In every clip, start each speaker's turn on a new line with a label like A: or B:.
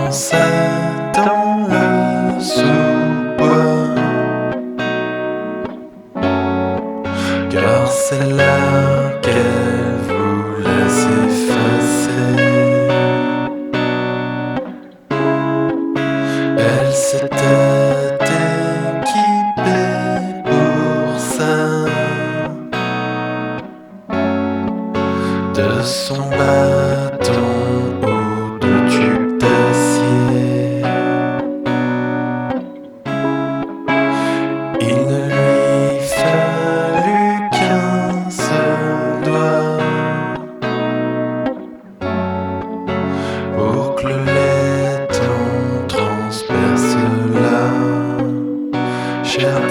A: dansait dans le sous-bois, car c'est là qu'elle voulait s'effacer. Elle s'était équipée pour ça, de son bâton ou de tube d'acier. Il ne lui fallut qu'un seul doigt pour que le laiton transperce la chair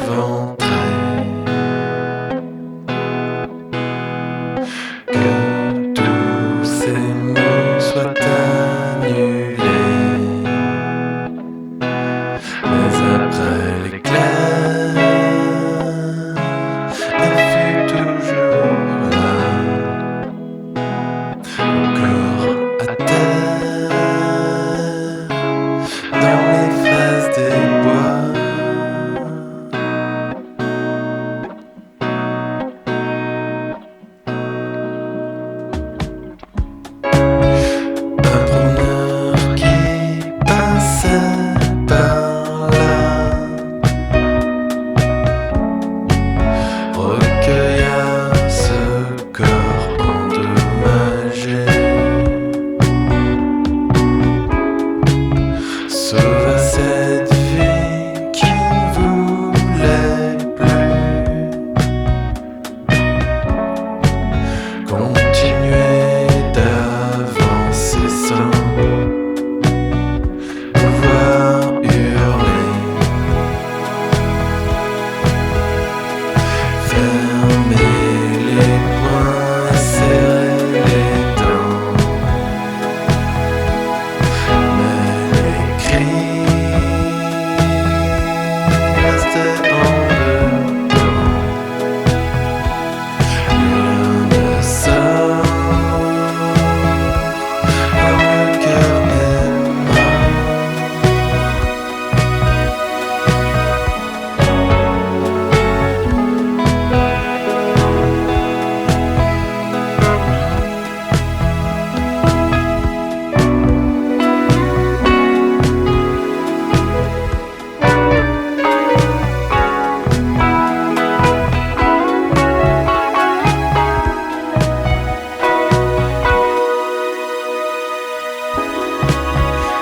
A: éventrée. Que tous ces mots soient annulés, mais après l'éclair, elle fut toujours là, corps à terre, dans les fraises des bois. Un promeneur qui passait par là recueilla ce corps endommagé, sauva cette vie qui ne voulait plus continuer d'avancer sans pouvoir hurler. Fermer les poings et serrer les dents, mais les cris restaient en dedans. Rien ne sort quand le cœur est mort.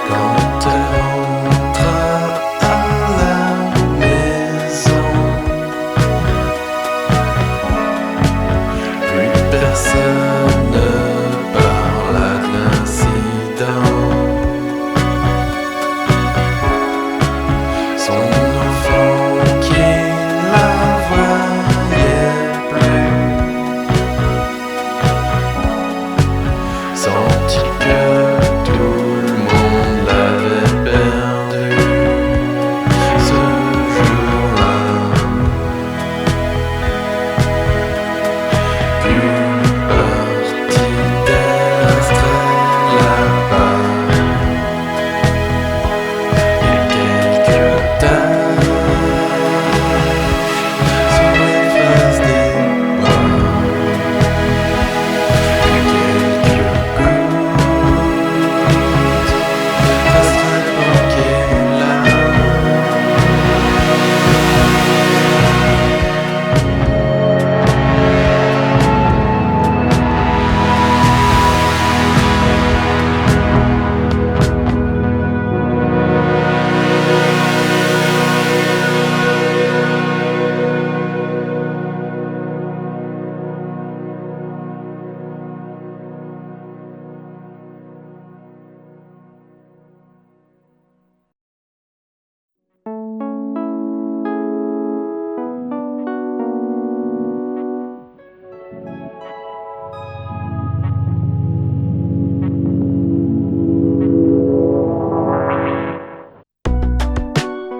A: Quand elle rentra à la maison, plus personne ne parla de l'incident. Son enfant qui la voyait plus sentit que tout le monde l'avait perdu ce jour-là. Puis parti d'Estrée là-bas, et quelques taches sur les faces des bois, et quelques gouttes resteraient bloquées là.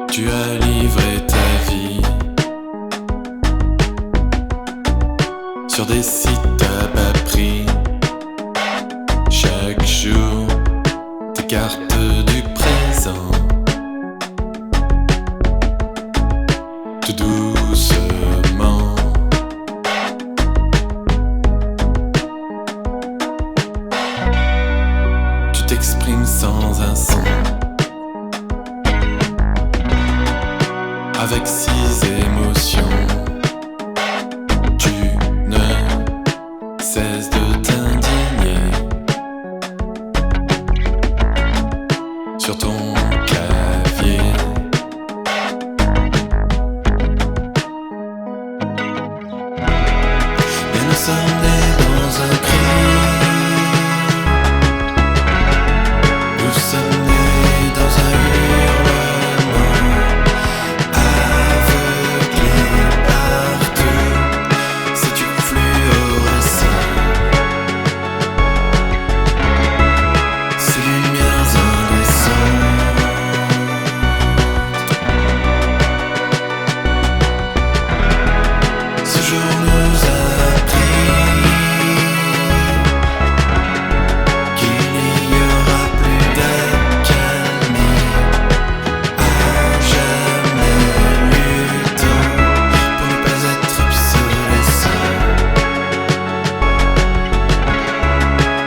A: Tu as livré ta vie sur des sites à bas prix. Chaque jour, tes t'écartes du présent, tout doucement. Tu t'exprimes sans un son, avec 6 émotions. Tu ne cesses de t'indigner sur ton clavier. Mais nous sommes nés dans un cri, nous sommes nés dans un hurlement, aveuglés partout, c'est du fluorescent, ces lumières indécentes. Ce jour nous a appris qu'il n'y aura plus d'accalmie, à jamais luttant pour ne pas être obsolescent,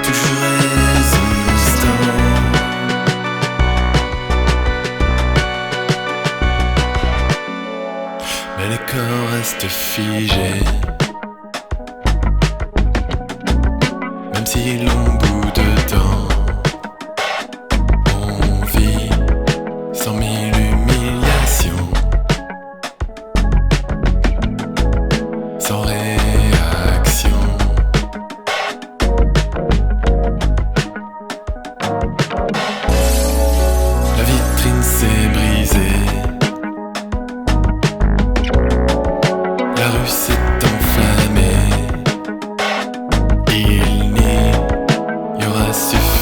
A: toujours résistant. Mais les corps restent figés, même si l'on bout dedans. On vit 100 000 humiliations, sans réaction. La vitrine s'est brisée, la rue s'est enflammée. Il n'y aura suffisamment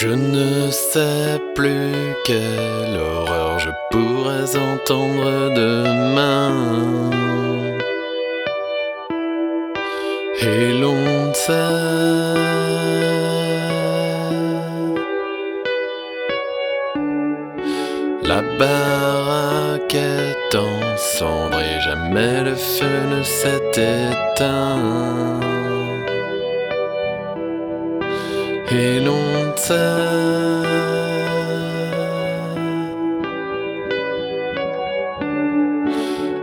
A: Je ne sais plus quelle horreur je pourrais entendre demain. Et l'on ne sait. La baraque est en cendres et jamais le feu ne s'est éteint. Et l'on ne sait.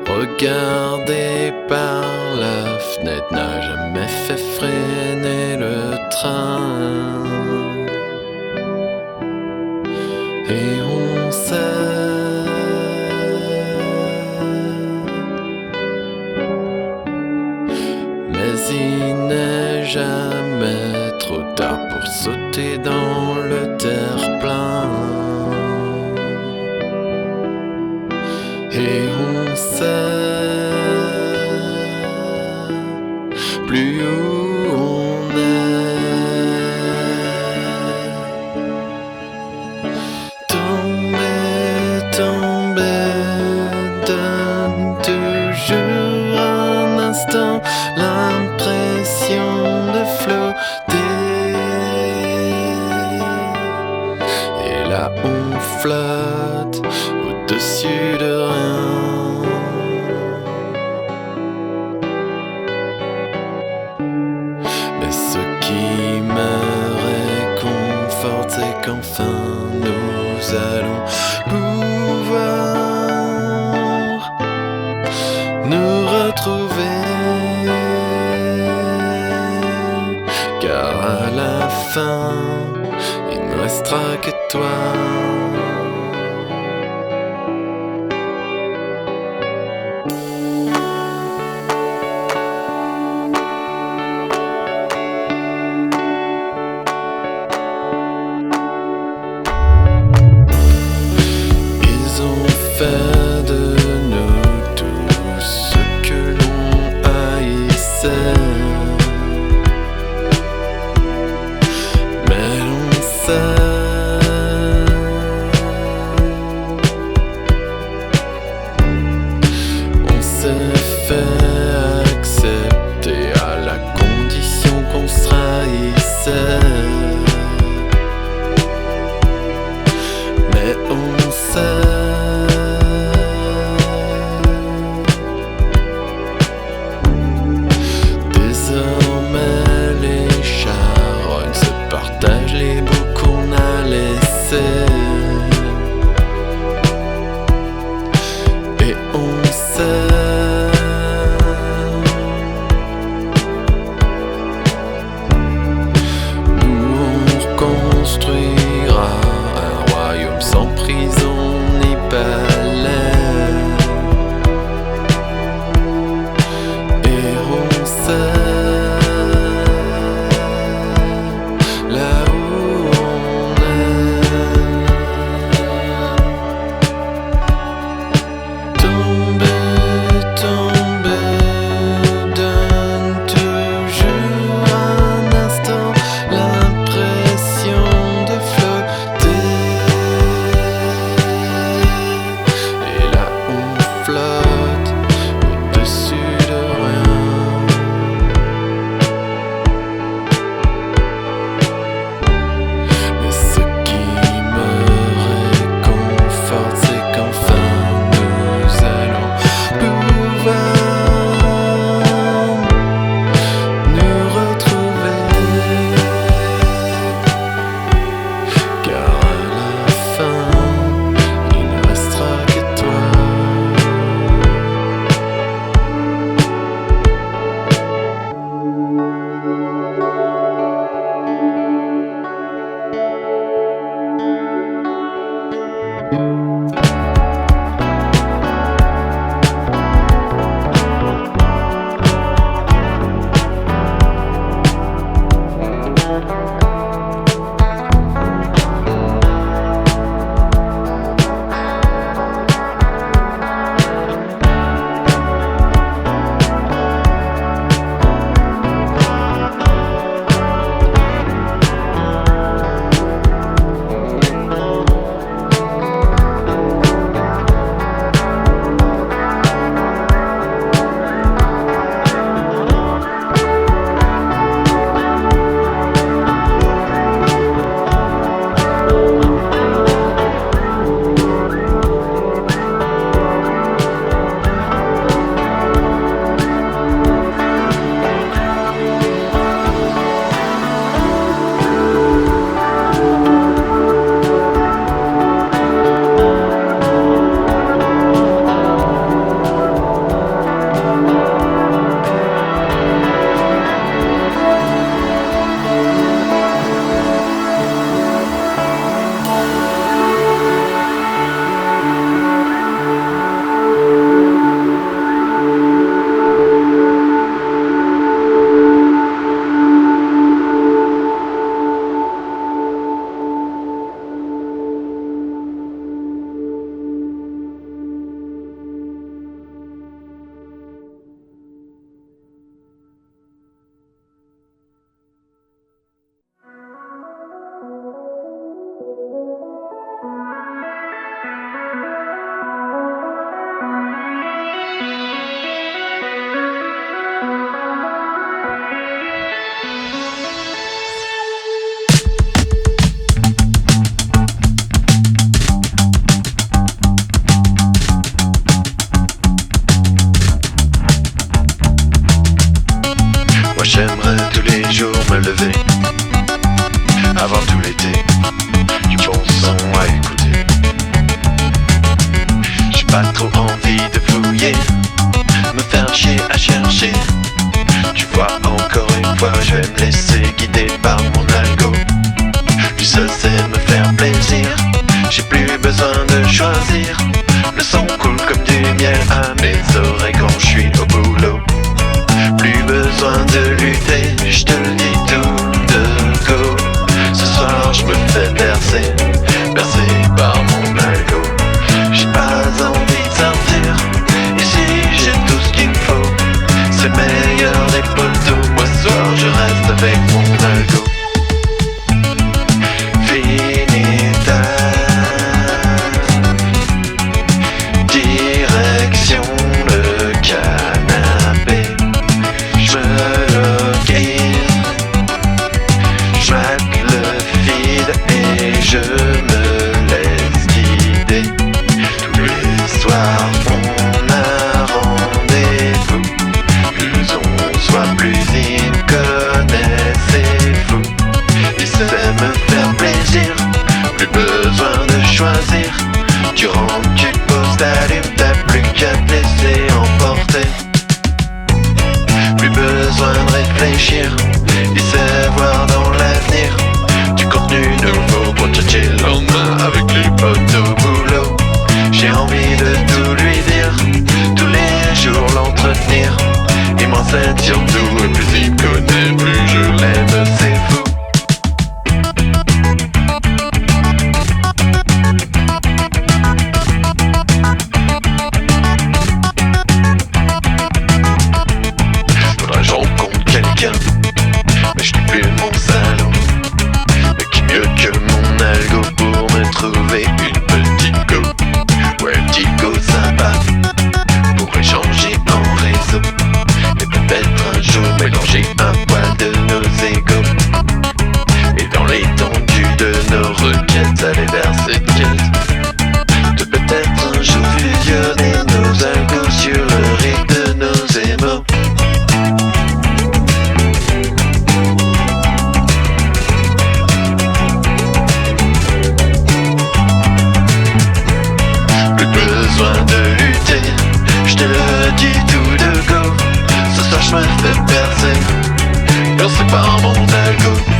A: Regarder par la fenêtre n'a jamais fait freiner le train. Et on sait. Mais il n'est jamais trop tard pour sauter dans le terre-plein. Et on sait plus où on est. Tomber donne toujours un instant l'impression de flotter. Et là on flotte au-dessus de rien. Mais ce qui me réconforte, c'est qu'enfin nous allons pouvoir nous retrouver. Car à la fin, il ne restera que toi. Fait de nous tous ce que l'on haïssait. Mais l'on sait. On s'est fait accepter à la condition qu'on se trahissait. Mais on sait. Et on sait. liberté. Plus besoin de réfléchir, il sait voir dans l'avenir. Du contenu nouveau pour tchatcher le lendemain avec les potes au boulot. J'ai envie de tout lui dire, tous les jours l'entretenir. Il m'enseigne surtout, et plus il connaît, plus je l'aime, c'est fou. Faudrait que je rencontre quelqu'un, mais je plus mon salaud. Mais qui mieux que mon algo pour me trouver une petite go. Ouais, un petit go sympa pour échanger en réseau. Et peut-être un jour mélanger un poil de nos égos. Et dans l'étendue de nos requêtes, aller vers cette quête de peut-être un jour fusionner nos algos sur le rythme de nos émos. Plus besoin de lutter, je te le dis tout de go. Ce soir je me fais percer, et on sépare mon algo.